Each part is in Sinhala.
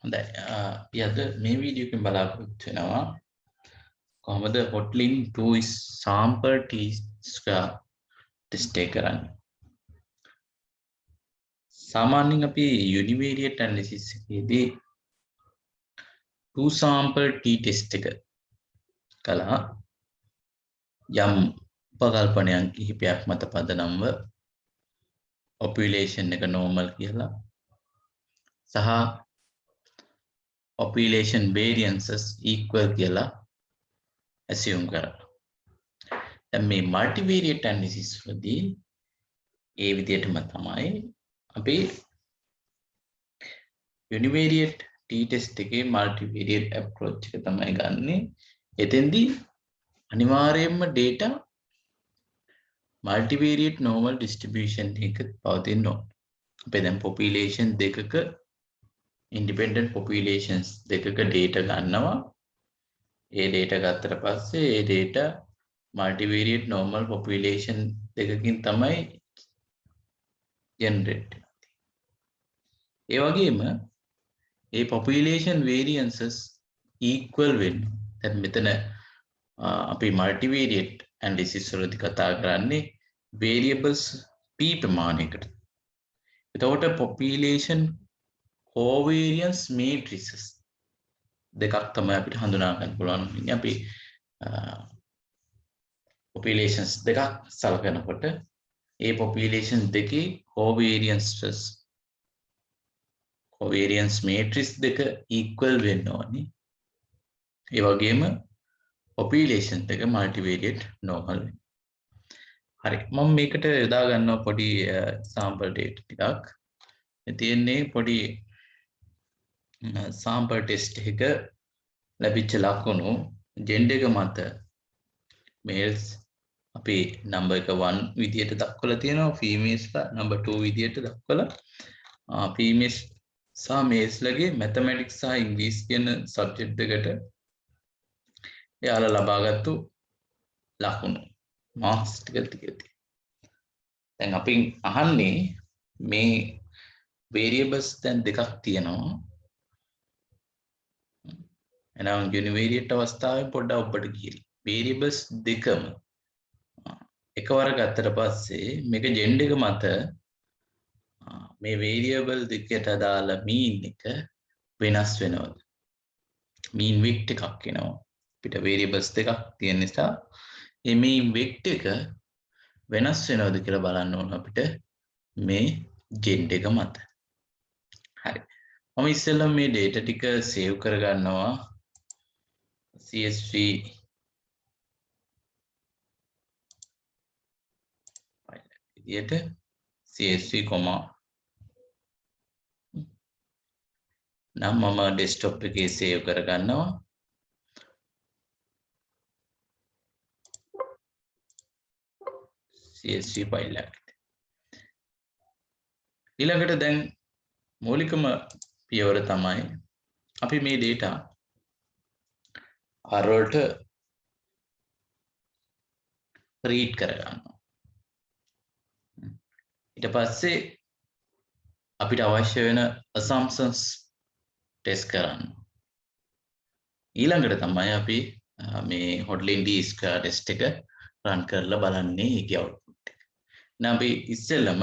හොඳයි. අපි අද මේ වීඩියෝ එකෙන් බලාපොරොත්තු වෙනවා කොහොමද Kotlin 2 sample t-square ටෙස්ට් එක කරන්නේ. සාමාන්‍යයෙන් අපි univariate analysis එකේදී 2 sample t test එක කළා යම් උපකල්පනයන් කිහිපයක් මත පදනම්ව population එක normal කියලා සහ population variances equal කියලා assume කරා. දැන් මේ multivariate analysis වලදී ඒ විදිහටම තමයි අපි univariate t-test එකේ multivariate approach එක තමයි ගන්නෙ. එතෙන්දී අනිවාර්යයෙන්ම data multivariate normal distribution එක පවතින්න ඕන. අපි දැන් population දෙකක independent populations දෙකක data ගන්නවා. ඒ data ගත්තට පස්සේ ඒ data multivariate normal population දෙකකින් තමයි generate. ඒ වගේම ඒ population variances equal වෙන්න. දැන් මෙතන අපි multivariate analysis වලදී කතා කරන්නේ variables p ප්‍රමාණයකට. එතකොට population covariance matrices දෙකක් තමයි අපිට හඳුනා ගන්න පුළුවන්. අපි populations දෙකක් සලකනකොට ඒ population දෙකේ covariance matrix දෙක equal වෙන්න ඕනේ. ඒ වගේම population දෙක multivariate normal වෙන්න. හරි. මම මේකට යොදා ගන්නවා පොඩි sample data ටිකක්. තියෙන්නේ පොඩි sample test එක ලැබිච්ච ලකුණු gender එක මත males අපි number එක 1 විදියට දක්වලා තියෙනවා, females ලා number 2 විදියට දක්වලා females සහ males ලගේ mathematics සහ english කියන subject දෙකට එයාලා ලබාගත්තු ලකුණු marks ටික තියෙනවා. දැන් අපි අහන්නේ මේ variables දැන් දෙකක් තියෙනවා. එනම් univariate අවස්ථාවේ පොඩ්ඩක් ඔබට කියරි. variables දෙකම එකවර ගත්තට පස්සේ මේක gender එක මත මේ variable දෙකට අදාළ mean එක වෙනස් වෙනවද? mean weight එකක් එනවා. අපිට variables දෙකක් තියෙන නිසා මේ mean weight එක වෙනස් වෙනවද කියලා බලන්න ඕන අපිට මේ gender එක මත. හරි. මම ඉස්සෙල්ලා මේ data ටික save කරගන්නවා CSV විදියට CSV නම් මම desktop එකේ save කරගන්නවා. CSV file එකට. ඊළඟට දැන් මූලිකම පියවර තමයි අපි මේ data R වලට read කරගන්නවා. ඊට පස්සේ අපිට අවශ්‍ය වෙන assumptions test කරන්න. ඊළඟට තමයි අපි මේ Kotlin t-square test එක run කරලා බලන්නේ ඒකේ output එක. දැන් අපි ඉස්සෙල්ලම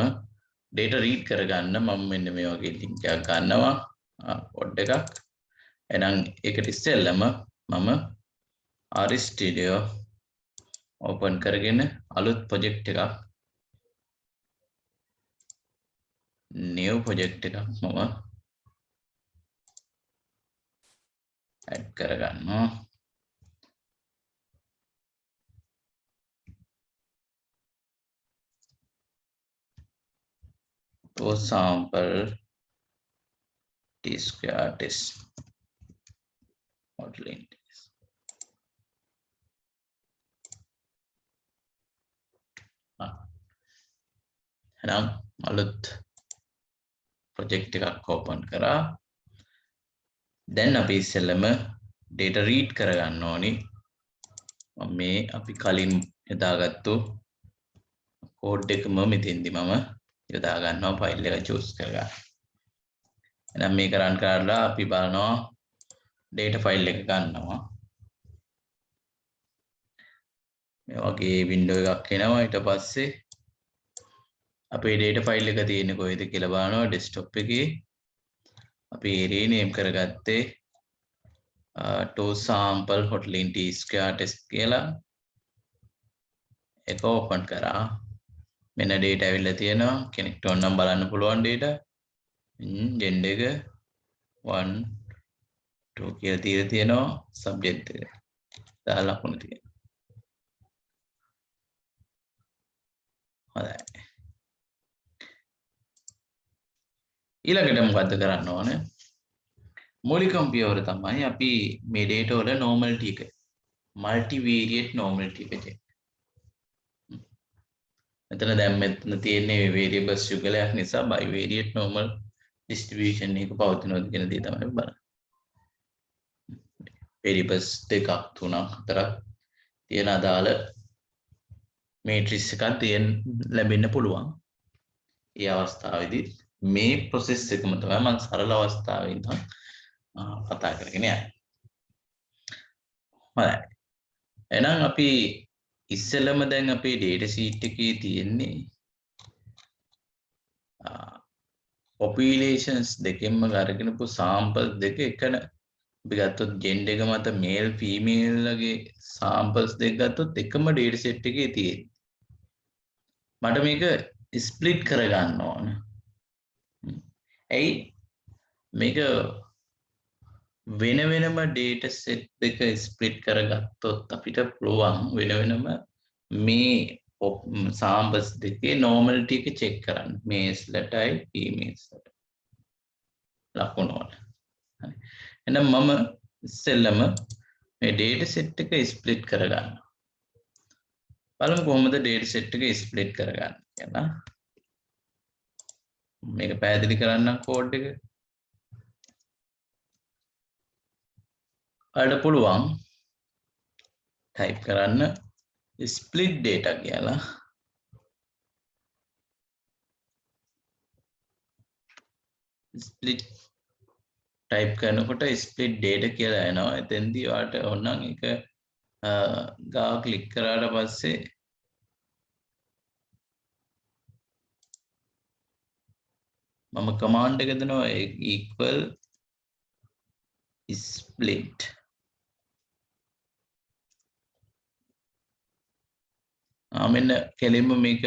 data read කරගන්න මම මෙන්න මේ වගේ link එකක් ගන්නවා code එකක්. එහෙනම් ඒකට ඉස්සෙල්ලම මම RStudio open කරගෙන අලුත් project එකක් new project එකක් මම add කරගන්නවා. to sample t-square test Kotlin test. එහෙනම් අලුත් project එකක් open කරා. දැන් අපි ඉස්සෙල්ලම data read කරගන්න ඕනි. මේ අපි කලින් යදාගත්තු code එකම මෙතෙන්දි මම යොදා ගන්නවා file එක choose කරගන්න. එහෙනම් මේක රන් කරලා අපි බලනවා data file එක ගන්නවා. මේ වගේ window එකක් එනවා. ඊට පස්සේ අපේ data file එක තියෙන්නේ කොහෙද කියලා බලනවා desktop එකේ. අපි rename කරගත්තේ to sample hotlink t square test කියලා. ඒක open කරා. මෙන්න data ඇවිල්ලා තියෙනවා. කෙනෙක්ට ඕන නම් බලන්න පුළුවන් data. gender එක 1 2 කියලා තියලා තියෙනවා. subject එක. දාලා ලකුණු තියෙනවා. හොඳයි. ඊළඟට මොකද්ද කරන්න ඕනේ? මූලිකම පියවර තමයි අපි මේ data වල normality එක multivariate normality එක check. මෙතන දැන් මෙතන තියෙන්නේ variables යුගලයක් නිසා bivariate normal distribution එක පවතිනවද කියන දේ තමයි බලන්නේ. variables දෙකක් තුනක් හතරක් තියෙන අදාළ matrix එකක් තියෙන ලැබෙන්න පුළුවන්. ඒ අවස්ථාවේදී මේ process එකම තමයි මම සරල අවස්ථාවේ ඉඳන් කතා කරගෙන යන්නේ. හරි. එහෙනම් අපි ඉස්සෙල්ලම දැන් අපේ data sheet එකේ තියෙන්නේ populations දෙකෙන්ම අරගෙනපු samples දෙක එකන අපි ගත්තොත් gender එක මත male female ලගේ samples දෙක ගත්තොත් එකම data set එකේ තියෙන්නේ. මට මේක split කරගන්න ඕන. ඇයි මේක වෙන වෙනම data set දෙක split කරගත්තොත් අපිට පුළුවන් වෙන වෙනම මේ samples දෙකේ normality එක check කරන්න. males ලටයි females ලට. ලකුණු වල. හරි. එහෙනම් මම ඉස්සෙල්ලම මේ data set එක split කරගන්නවා. බලමු කොහොමද data set එක split කරගන්නේ කියලා. මේක පැහැදිලි කරන්නම් code එක. ඔයාලට පුළුවන් type කරන්න split data කියලා. split type කරනකොට split data කියලා එනවා. එතෙන්දී ඔයාලට ඕනනම් ඒක ගා ක්ලික් කරාට පස්සේ මම command එක දෙනවා equal split මෙන්න කෙලින්ම මේක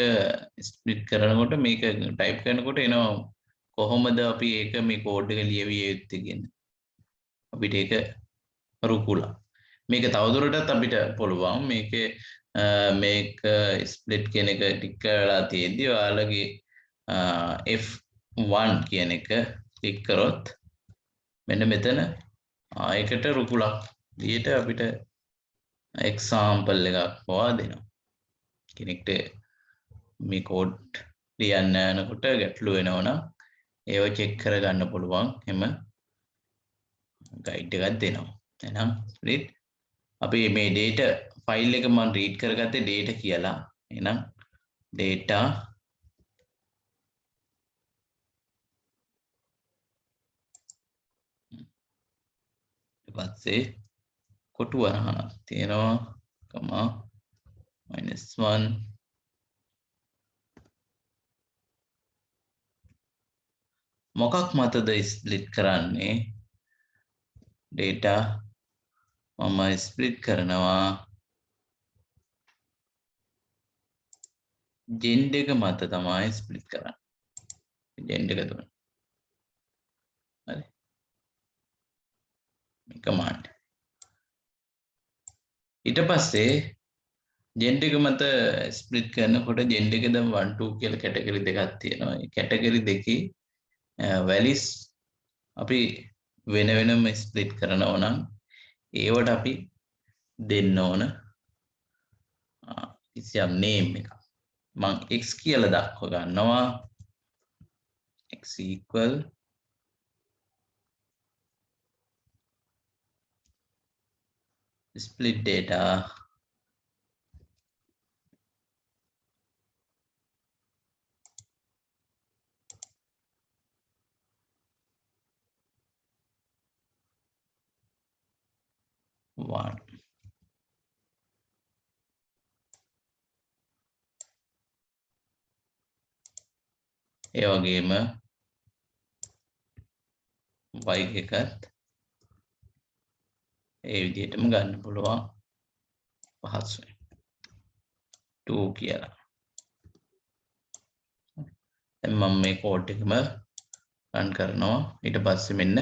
ස්ප්ලිට් කරනකොට මේක ටයිප් කරනකොට එනවා කොහොමද අපි ඒක මේ කෝඩ් එක ලියවිය යුත්තේ කියන අපිට ඒක රුකුලා මේක තවදුරටත් අපිට පුළුවන් මේක ස්ප්ලිට් කියන එක ටික් කරලා තියෙද්දි ඔයාලගේ F1 කියන එක ක්ලික් කරොත් මෙන්න මෙතන ආයකට රුකුලක් විදියට අපිට එක්සාම්පල් එකක් පවා දෙනවා කෙනෙක්ට මේ කෝඩ් ලියන්න යනකොට ගැටලු වෙනවනම් ඒව චෙක් කරගන්න පුළුවන් එම ගයිඩ් එකක් දෙනවා. එහෙනම් රීඩ් අපි මේ data ෆයිල් එක මම රීඩ් කරගත්තේ data කියලා. එහෙනම් data ඊපස්සේ කොටු වරහණක් තියෙනවා කමා -1 මොකක් මතද ස්ප්ලිට් කරන්නේ data මම ස්ප්ලිට් කරනවා gender එක මත තමයි ස්ප්ලිට් කරන්නේ gender එක තුන හරි මේ command ඊට පස්සේ gender එක මත ස්ප්ලිට් කරනකොට gender එක දැන් 1 2 කියලා කැටගරි දෙකක් තියෙනවා ඒ කැටගරි දෙකේ values අපි වෙන වෙනම ස්ප්ලිට් කරනවා නම් ඒවට අපි දෙන්න ඕන කිසියම් name එකක් මම x කියලා දක්ව ගන්නවා x equal split data 1 ඒ වගේම y එකත් ඒ විදිහටම ගන්න පුළුවන් පහසුවෙන් 2 කියලා. දැන් මම මේ කෝඩ් එකම රන් කරනවා. ඊට පස්සේ මෙන්න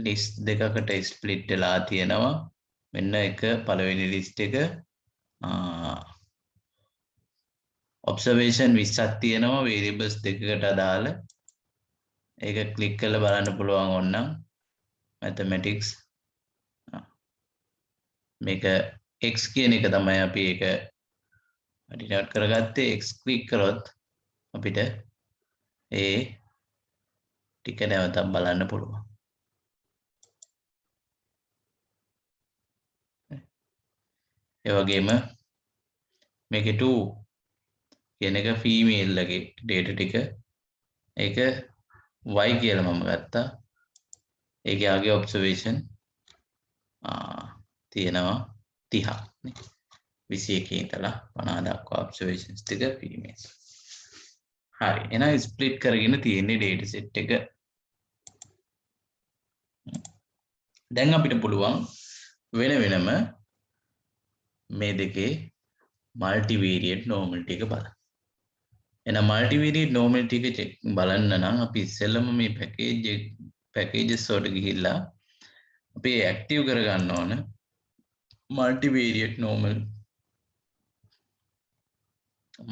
ලිස්ට් දෙකකට ස්ප්ලිට් වෙලා තියෙනවා. මෙන්න එක පළවෙනි ලිස්ට් එක ඔබ්සර්වේෂන් 20ක් තියෙනවා variables දෙකකට අදාළ. ඒක ක්ලික් කරලා බලන්න පුළුවන් ඕනනම් mathematics මේක x කියන එක තමයි අපි ඒක ඩිනෝට් කරගත්තේ. x ක්ලික් කරොත් අපිට ඒ ටික නැවතත් බලන්න පුළුවන්. ඒ වගේම මේකේ 2 කියන එක ෆීමේල් ලගේ data ටික ඒක y කියලා මම ගත්තා. ඒකේ ආගේ ඔබ්සර්වේෂන් තියෙනවා 30ක් නේ. 21 ඉඳලා 50 දක්වා ඔබ්සර්වේෂන්ස් ටික ෆීමේල්ස්. හරි. එහෙනම් ස්ප්ලිට් කරගෙන තියෙන්නේ data set එක. දැන් අපිට පුළුවන් වෙන වෙනම මේ දෙකේ multivariate normality එක බලන්න. එහෙනම් multivariate normality එක බලන්න නම් අපි ඉස්සෙල්ලම මේ packages වලට ගිහිල්ලා අපි active කරගන්න ඕන multivariate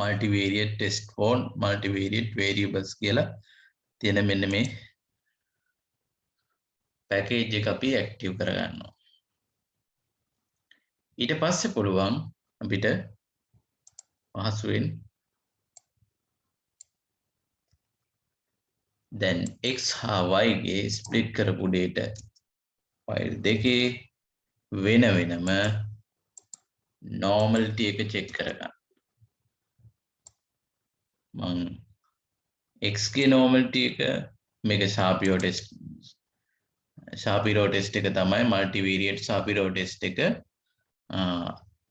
multivariate test phone multivariate variables කියලා තියෙන මෙන්න මේ package එක අපි active කරගන්නවා. ඊට පස්සේ පුළුවන් අපිට පහසුවෙන් දැන් x හා y ගේ ස්ප්ලිට් කරපු data file දෙකේ වෙන වෙනම normality එක check කරගන්න. මම x ගේ normality එක මේක Shapiro test එක තමයි multivariate Shapiro test එක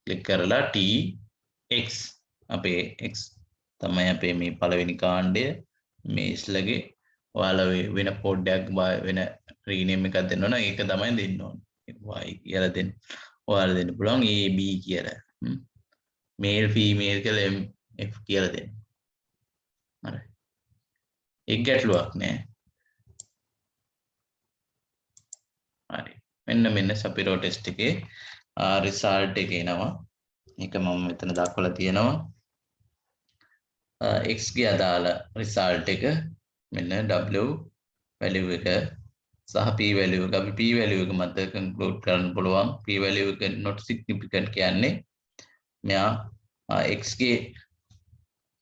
ක්ලික් කරලා tx අපේ x තමයි අපේ මේ පළවෙනි කාණ්ඩය මේ ඉස්ලගේ ඔයාලා වෙන පොඩ්ඩක් වෙන රීනේම් එකක් දෙන්න ඕන ඒක තමයි දෙන්න ඕනේ y කියලා දෙන්න ඔයාලා දෙන්න පුළුවන් a b කියලා male female කියලා f කියලා දෙන්න හරි ඒක ගැටලුවක් නෑ හරි මෙන්න Shapiro test එකේ result එක එනවා ඒක මම මෙතන දක්වලා තියෙනවා x ගේ අදාළ result එක මෙන්න w value එක සහ p value එක අපි p value එක මත conclude කරන්න පුළුවන් p value එක not significant කියන්නේ මෙයා x ගේ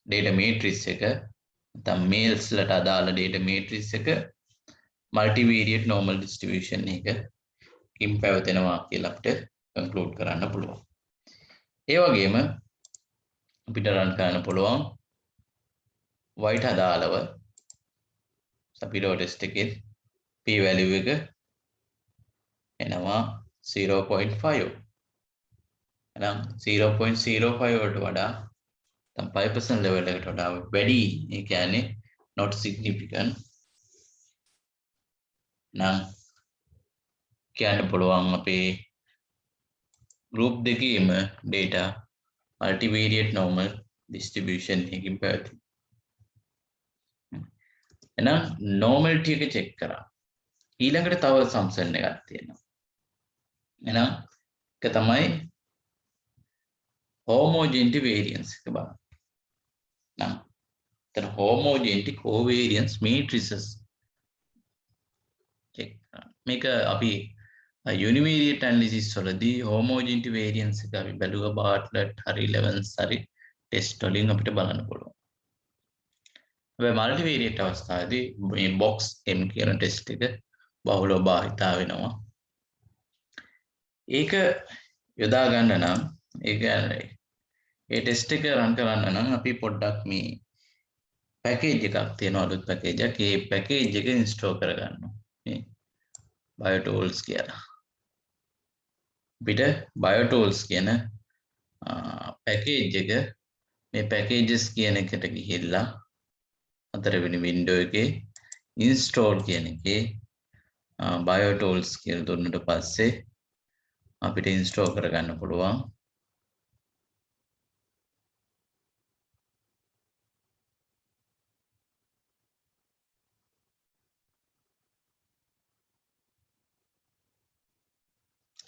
data matrix එක නැත්නම් males ලට අදාළ data matrix එක multivariate normal distribution එක කිම් පැවතෙනවා කියලා අපිට conclude කරන්න පුළුවන්. ඒ වගේම අපිට run කරන්න පුළුවන් y ට අදාළව Shapiro test එකේ p value එක එනවා 0.5. එහෙනම් 0.05 වලට වඩා තම 5% level එකට වඩා වැඩි ඒ කියන්නේ not significant නම් කියන්න පුළුවන් අපේ group දෙකේම data multivariate normal distribution එකකින් පැවතී. එහෙනම් normality එක check කරා. ඊළඟට තව assumption එකක් තියෙනවා. එහෙනම් ඒක තමයි homogeneity variance එක බලන්න. නම් එතන homogeneity covariance matrices check කරා. මේක අපි univariate analysis වලදී homogeneity variance එක අපි බැලුවා Bartlett හරි Levens හරි test වලින් අපිට බලන්න පුළුවන්. හැබැයි multivariate අවස්ථාවේදී මේ box m කියන test එක බහුලව භාවිතා වෙනවා. ඒක යොදා ගන්න නම් ඒ test එක run කරන්න නම් අපි පොඩ්ඩක් මේ package එකක් තියෙනවා අලුත් package එකක්. ඒ package එක install කරගන්න ඕනේ. BioTools කියලා. අපිට BioTools කියන පැකේජ් එක මේ packages කියන එකට ගිහිල්ලා හතරවෙනි window එකේ install කියන එකේ BioTools කියලා දුන්නට පස්සේ අපිට install කරගන්න පුළුවන්.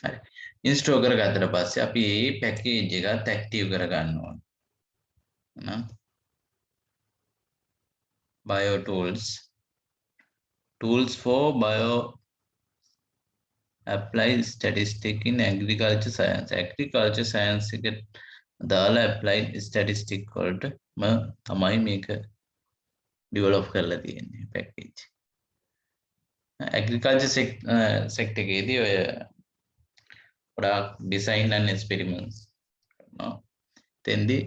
හරි. install කරගත්තට පස්සේ අපි මේ package එකත් active කරගන්න ඕන. එහෙනම් BioTools tools for bio apply statistic in agriculture science. Agriculture science එකට දාලා applied statistic වලට තමයි මේක develop කරලා තියෙන්නේ package. Agriculture sector එකේදී ඔය ගොඩාක් design and experiments කරනවා. තෙන්දී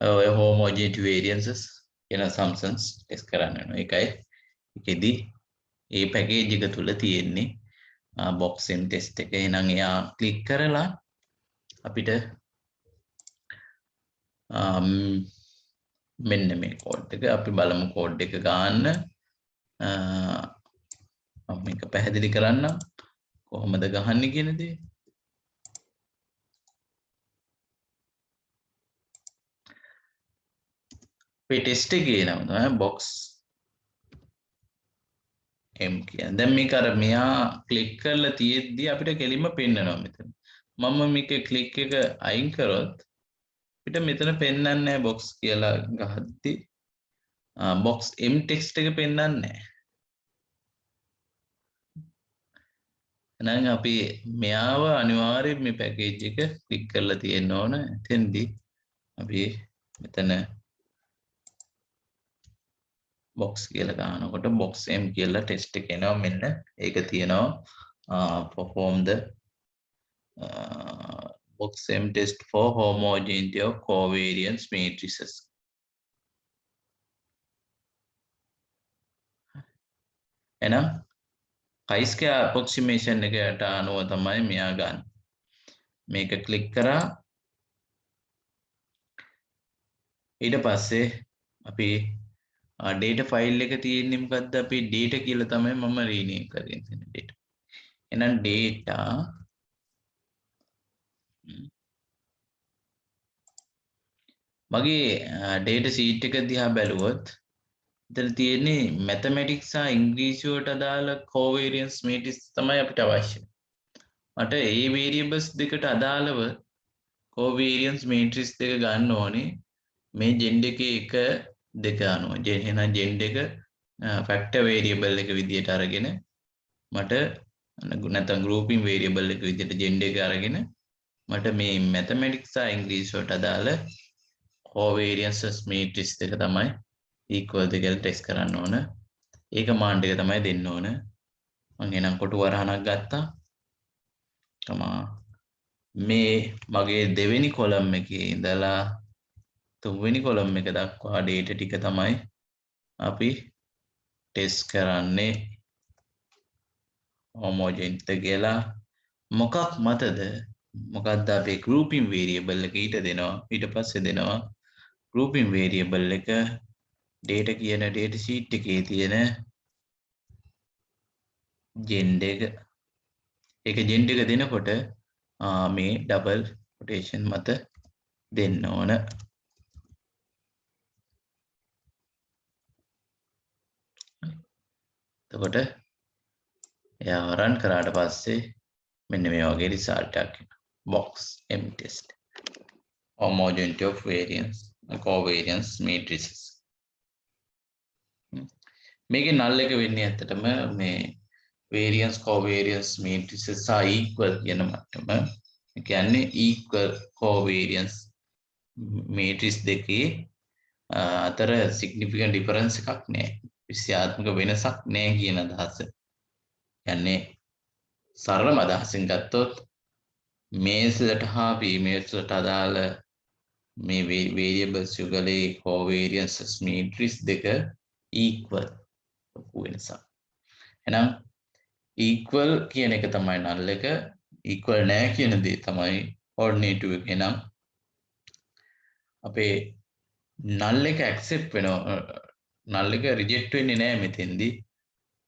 ඔය homogeneity variances කියන assumptions test කරන්න වෙනවා. ඒකයි ඒකෙදී මේ package එක තුල තියෙන්නේ box m test එක. එහෙනම් එයා click කරලා අපිට මෙන්න මේ code එක අපි බලමු code එක ගන්න. මම මේක පැහැදිලි කරන්නම් කොහොමද ගහන්නේ කියන දේ. මේ test එකේ නම තමයි box m කියන. දැන් මේක අර මෙයා ක්ලික් කරලා තියෙද්දි අපිට කෙලින්ම පෙන්නනවා මෙතන. මම මේක ක්ලික් එක අයින් කරොත් අපිට මෙතන පෙන්නන්නේ නැහැ box කියලා ගහද්දි. box m text එක පෙන්නන්නේ නැහැ. එහෙනම් අපි මෙයාව අනිවාර්යයෙන් මේ පැකේජ් එක ක්ලික් කරලා තියෙන්න ඕන. එතෙන්දී අපි මෙතන box කියලා ගන්නකොට box m කියලා ටෙස්ට් එක එනවා. මෙන්න ඒක තියෙනවා perform the box m test for homogeneity of covariance matrices. එහෙනම් chi-square approximation එකට අනුව තමයි මෙයා ගන්න. මේක ක්ලික් කරා ඊට පස්සේ අපි data file එක තියෙන්නේ මොකද්ද? අපි data කියලා තමයි මම rename කරගෙන තියෙන්නේ data. එහෙනම් data මගේ data sheet එක දිහා බැලුවොත් එතන තියෙන්නේ mathematics සහ ඉංග්‍රීසි වලට අදාළ covariance matrix තමයි අපිට අවශ්‍ය. මට ඒ variables දෙකට අදාළව covariance matrix දෙක ගන්න ඕනේ මේ gen එකේ 1 2 අනුව. එහෙනම් gen එක factor variable එක විදියට අරගෙන මට නැත්නම් grouping variable එක විදියට gen එක අරගෙන මට මේ mathematics සහ ඉංග්‍රීසි වලට අදාළ covariance matrix දෙක තමයි equal ද කියලා ටෙස්ට් කරන්න ඕන. ඒ කමාන්ඩ් එක තමයි දෙන්න ඕන. මම එනම් කොටු වරහණක් ගත්තා. මේ මගේ දෙවෙනි කොලම් එකේ ඉඳලා තුන්වෙනි කොලම් එක දක්වා data ටික තමයි අපි ටෙස්ට් කරන්නේ. homogeneity කියලා මොකක් මතද? මොකක්ද අපේ grouping variable එක ඊට දෙනවා. ඊට පස්සේ දෙනවා grouping variable එක data කියන data sheet එකේ තියෙන gen එක. ඒක gen එක දෙනකොට මේ double quotation මත දෙන්න ඕන. එතකොට එයා run කරාට පස්සේ මෙන්න මේ වගේ result එකක් එනවා. box m test homogeneity of variance covariance matrices. මේකේ null එක වෙන්නේ ඇත්තටම මේ variance covariance matrices are equal කියන මට්ටම. ඒ කියන්නේ equal covariance matrix දෙකේ අතර significant difference එකක් නැහැ. විෂයාත්මක වෙනසක් නැහැ කියන අදහස. කියන්නේ සරලම අදහසින් ගත්තොත් මේසලට හා බීමේසලට අදාළ මේ variables යුගලේ covariance matrix දෙක equal වෙනසක්. එහෙනම් equal කියන එක තමයි null එක. equal නැහැ කියන දේ තමයි alternative එක. එහෙනම් අපේ null එක accept වෙනවා. null එක reject වෙන්නේ නැහැ මෙතෙන්දී.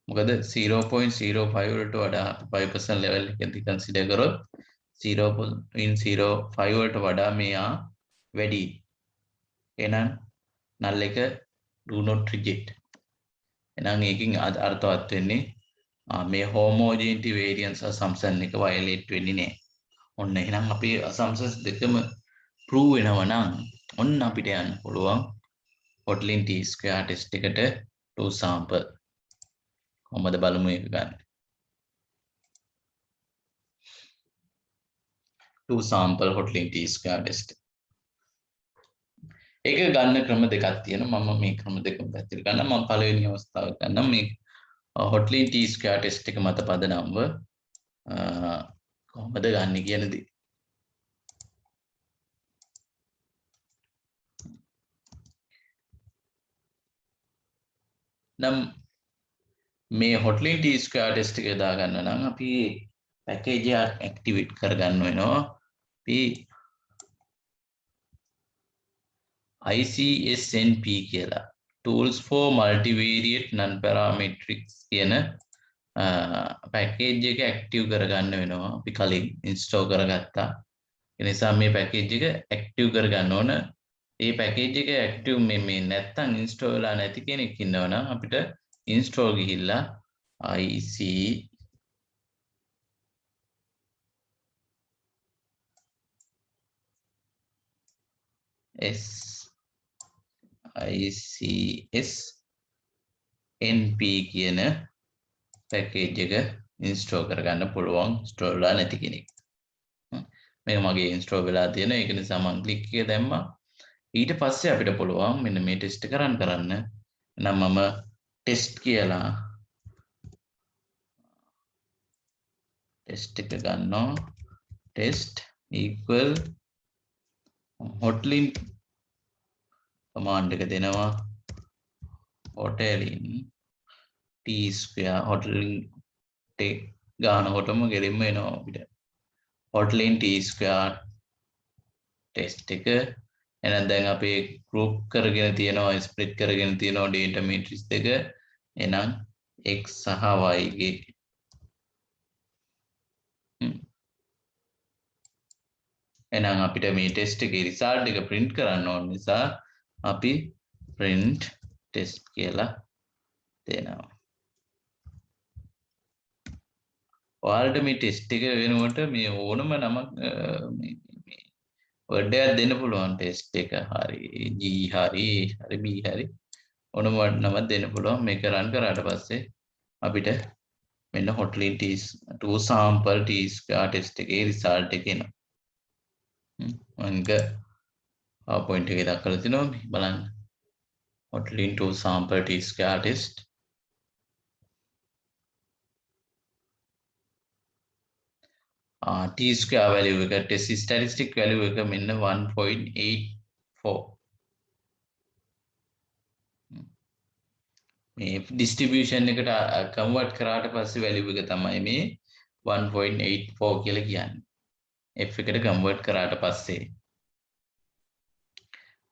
මොකද 0.05 වලට වඩා 5% level එකදී consider කරොත් 0.05 වලට වඩා මෙයා වැඩි. එහෙනම් null එක do not reject. එහෙනම් ඒකෙන් අර්ථවත් වෙන්නේ මේ homogeneity variance assumption එක violate වෙන්නේ නැහැ. ඔන්න එහෙනම් අපි assumptions දෙකම prove වෙනවා නම් ඔන්න අපිට යන්න පුළුවන් Hotelling t-square test එකට 2 sample. කොහොමද බලමු ඒක ගන්න. 2 sample Hotelling t-square test. ඒක ගන්න ක්‍රම දෙකක් තියෙනවා. මම මේ ක්‍රම දෙකම පැත්තට ගන්න. මම පළවෙනි අවස්ථාව ගන්නම්. මේ Hotelling t-square test එක මත පදනම්ව කොහොමද ගන්න කියන දේ. නම් මේ Hotelling t-square test එක දාගන්න නම් අපි පැකේජ් එක ඇක්ටිවේට් කරගන්න වෙනවා. අපි ICSNP කියලා tools for multivariate non-parametrics කියන පැකේජ් එක ඇක්ටිව් කරගන්න වෙනවා. අපි කලින් ඉන්ස්ටෝල් කරගත්තා. ඒ නිසා මේ පැකේජ් එක ඇක්ටිව් කරගන්න ඕන. ඒ පැකේජ් එක ඇක්ටිව් මේ නැත්තම් ඉන්ස්ටෝල් වෙලා නැති කෙනෙක් ඉන්නවනම් අපිට ඉන්ස්ටෝල් ගිහිල්ලා ICSNP කියන පැකේජ් එක ඉන්ස්ටෝල් කරගන්න පුළුවන් ඉන්ස්ටෝල් වෙලා නැති කෙනෙක්. මේක මගේ ඉන්ස්ටෝල් වෙලා තියෙන. ඒක නිසා මම ක්ලික් එක දැම්මා. ඊට පස්සේ අපිට පුළුවන් මෙන්න මේ ටෙස්ට් එක රන් කරන්න. නම් මම ටෙස්ට් කියලා ටෙස්ට් එක ගන්නවා. ටෙස්ට් equal Hotelling command එක දෙනවා. Hotelling t-square Hotelling ගානකොටම ගෙලින්ම එනවා අපිට Hotelling t-square test එක. එහෙනම් දැන් අපි group කරගෙන තියෙනවා, split කරගෙන තියෙනවා data matrix දෙක. එහෙනම් x සහ y ගේ එහෙනම් අපිට මේ test එකේ result එක print කරන්න ඕන නිසා අපි print test කියලා දෙනවා. ඔයාලට මේ ටෙස්ට් එක වෙනුවට මේ ඕනම නමක් මේ වර්ඩ් එකක් දෙන්න පුළුවන්. ටෙස්ට් එක හරි G හරි B හරි ඕනම නමක් දෙන්න පුළුවන්. මේක රන් කරාට පස්සේ අපිට මෙන්න Hotelling t2 sample t-square test එකේ result එක එනවා. මම PowerPoint එකේ දක්වලා තිනවා බලන්න. Hotelling 2 sample t-square test t-square value එක test statistic value එක මෙන්න 1.84. මේ distribution එකට convert කරාට පස්සේ value එක තමයි මේ 1.84 කියලා කියන්නේ. f එකට convert කරාට පස්සේ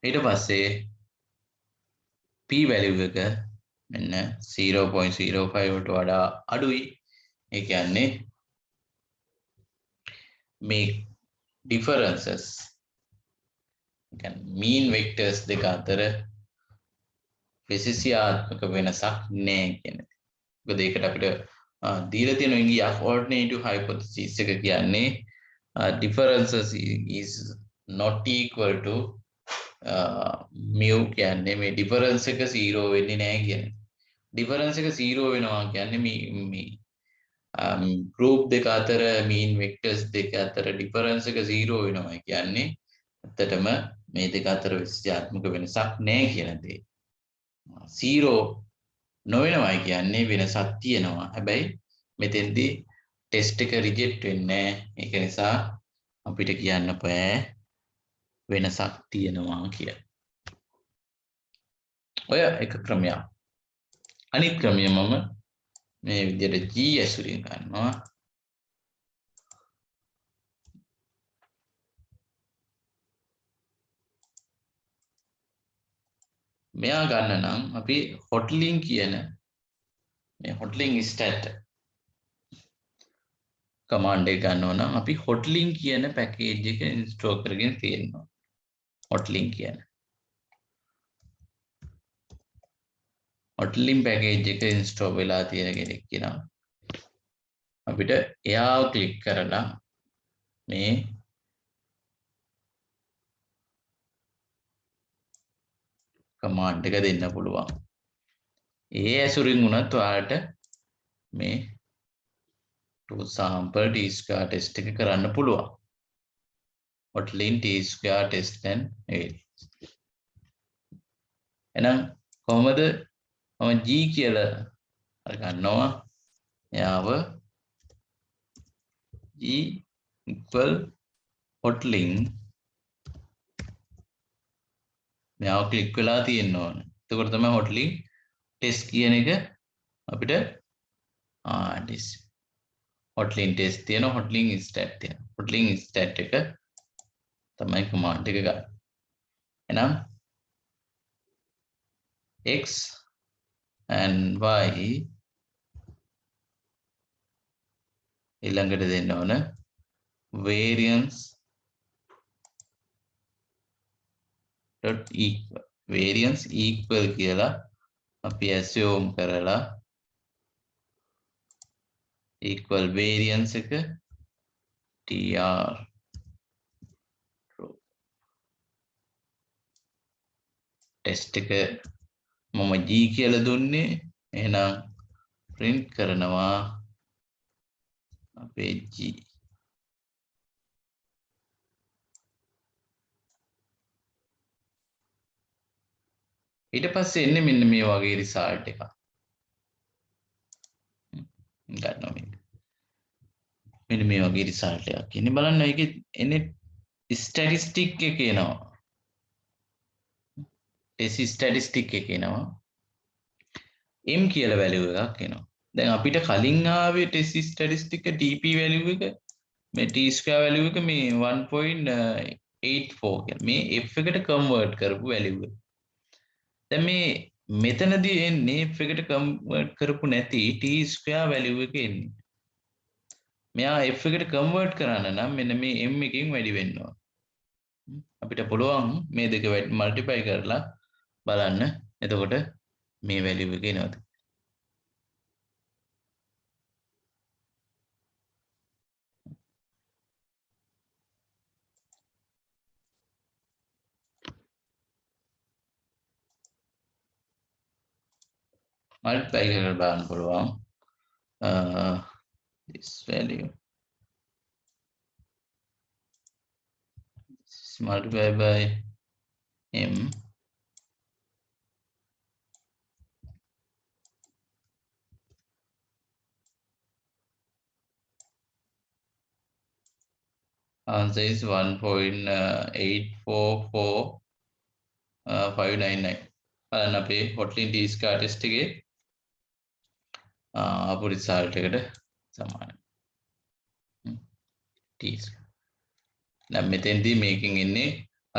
ඊට පස්සේ p value එක මෙන්න 0.05 වලට වඩා අඩුයි. ඒ කියන්නේ මේ differences mean vectors දෙක අතර විශේෂාත්මක වෙනසක් නැහැ කියන එක. මොකද ඒකට අපිට දීලා තියෙන ඉංග්‍රීසි alternative hypothesis එක කියන්නේ differences is not equal to mu කියන්නේ මේ difference එක 0 වෙන්නේ නැහැ කියන්නේ. difference එක 0 වෙනවා කියන්නේ මේ group දෙක අතර mean vectors දෙක අතර difference එක 0 වෙනවා කියන්නේ ඇත්තටම මේ දෙක අතර විශේෂාත්මක වෙනසක් නැහැ කියන දේ. 0 නොවෙනවයි කියන්නේ වෙනසක් තියෙනවා. හැබැයි මෙතෙන්දී ටෙස්ට් එක රිජෙක්ට් වෙන්නේ නැහැ. ඒක නිසා අපිට කියන්න බෑ වෙනසක් තියෙනවා කියලා. ඔය එක ක්‍රමයක්. අනිත් ක්‍රමය මම මේ විදිහට G ඇසුරින් ගන්නවා. මෙයා ගන්න නම් අපි hotlink කියන මේ hotlink stat command එක ගන්නවා නම් අපි hotlink කියන package එක install කරගෙන තියෙනවා. hotlink කියන hotlink package එක install වෙලා තියෙන කෙනෙක් කියනවා අපිට එයාව click කරලා මේ command එක දෙන්න පුළුවන්. ඒ ඇසුරින් උනත් ඔයාලට මේ to sample t square test එක කරන්න පුළුවන්. hotlink t square test and එහෙනම් කොහොමද මම g කියලා ගන්නවා එයාව g equal hotlink මෙයාව ක්ලික් වෙලා තියෙන්න ඕන. එතකොට තමයි hotlink test කියන එක අපිට hotlink test තියෙනවා hotlink stat තියෙනවා. hotlink stat එක තමයි command එක ගන්න. එහෙනම් x and y ඊළඟට දෙන්න ඕන variance dot equal variance equal කියලා අපි assume කරලා equal variance එක tr test එක මම g කියලා දුන්නේ එහෙනම් print කරනවා අපේ g ඊට පස්සේ එන්නේ මෙන්න මේ වගේ result එකක් ගන්නවා මේක මෙන්න මේ වගේ result එකක් ඉන්නේ බලන්න ඒකේ එන්නේ statistic එක එනවා test statistic එක එනවා m කියලා value එකක් එනවා දැන් අපිට කලින් ආවේ test statistic එක tp value එක මේ t square value එක මේ 1.84 කියන මේ f එකට convert කරපු value එක දැන් මේ මෙතනදී එන්නේ f එකට convert කරපු නැති t square value එක එන්නේ මෙයා f එකට convert කරන්න නම් මෙන්න මේ m එකෙන් වැඩි වෙන්න ඕන අපිට පුළුවන් මේ දෙක multiply කරලා බලන්න එතකොට මේ value එක එනවද multiply කරලා බලන්න පුළුවන් this value is multiplied by m answer is 1.844599 බලන්න අපේ hotlink t square test එකේ ආපු result එකට සමානයි t දැන් මෙතෙන්දී මේකෙන් එන්නේ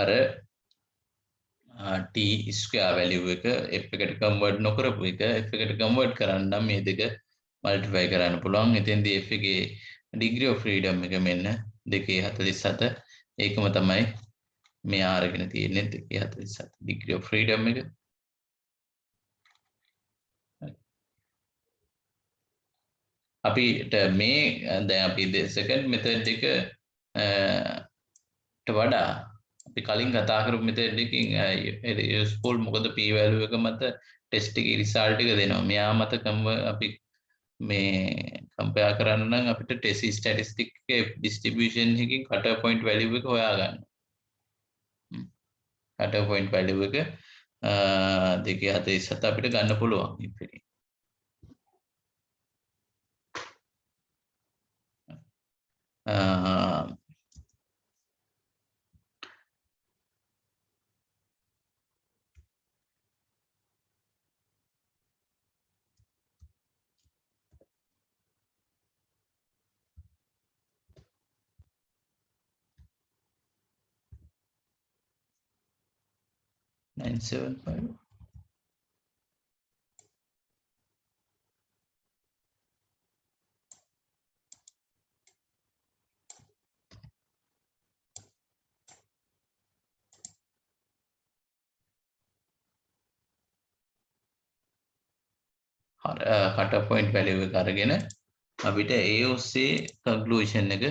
අර t square value එක f එකට convert නොකරපු එක f එකට convert කරන්න නම් මේ දෙක multiply කරන්න පුළුවන් එතෙන්දී f එකේ degree of freedom එක මෙන්න 247 ඒකම තමයි මේ අරගෙන තියෙන්නේ 247 degree of freedom එක අපිට මේ දැන් අපි second method එක වඩා අපි කලින් කතා කරපු method එකකින් useful මොකද p value එක මත test එකේ result එක දෙනවා මෙයා මත අපි මේ compare කරන්න නම් අපිට test statistic එකේ distribution එකකින් cutoff point value එක හොයාගන්න cutoff point value එක 247 අපිට ගන්න පුළුවන් ඉතින් 975 cut off point value එක අරගෙන අපිට ඒ ඔස්සේ conclusion එක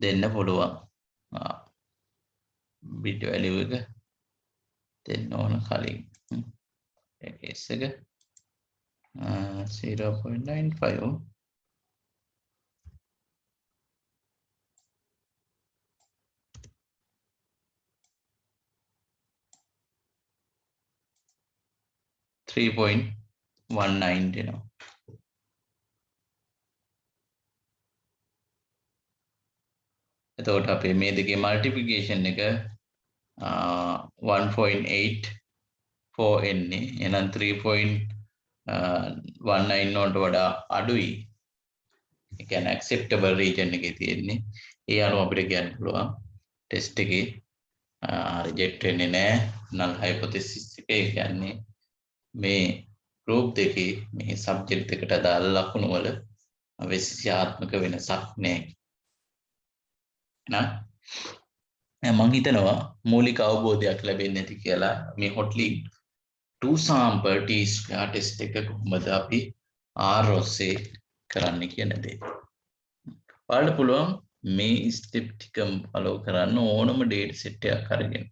දෙන්න පුළුවන්. bit value එක දෙන්න ඕන කලින්. case එක 0.95 3.19 දෙනවා. එතකොට අපේ මේ දෙකේ multiplication එක 1.84 එන්නේ. එහෙනම් 3.19 වලට වඩා අඩුයි. ඒ කියන්නේ acceptable region එකේ තියෙන්නේ. ඒ අනුව අපිට කියන්න පුළුවන් test එකේ reject වෙන්නේ නැහැ. null hypothesis එකේ කියන්නේ මේ group දෙකේ මේ subject එකට අදාළ ලකුණු වල විශ්‍යාත්මක වෙනසක් නැහැ. මම හිතනවා මූලික අවබෝධයක් ලැබෙන්නේ නැති කියලා මේ hotlink 2 sample t square test එක කොහොමද අපි R ඔස්සේ කරන්න කියන දේ. ඔයාලට පුළුවන් මේ step ටිකම follow කරන්න ඕනම data set එකක් අරගෙන.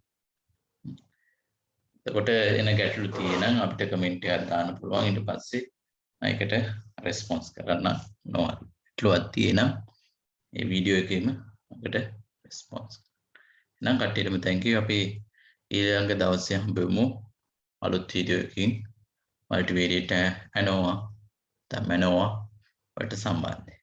එතකොට එන ගැටලු තියෙනම් අපිට comment එකක් දාන්න පුළුවන්. ඊට පස්සේ ඒකට response කරන්න ඕන. ගැටලුවක් තියෙනම් මේ වීඩියෝ එකේම අපිට response. එහෙනම් කට්ටියටම thank you. අපි ඊළඟ දවසේ හම්බෙමු අලුත් වීඩියෝ එකකින් multivariate ANOVA වලට සම්බන්ධයි.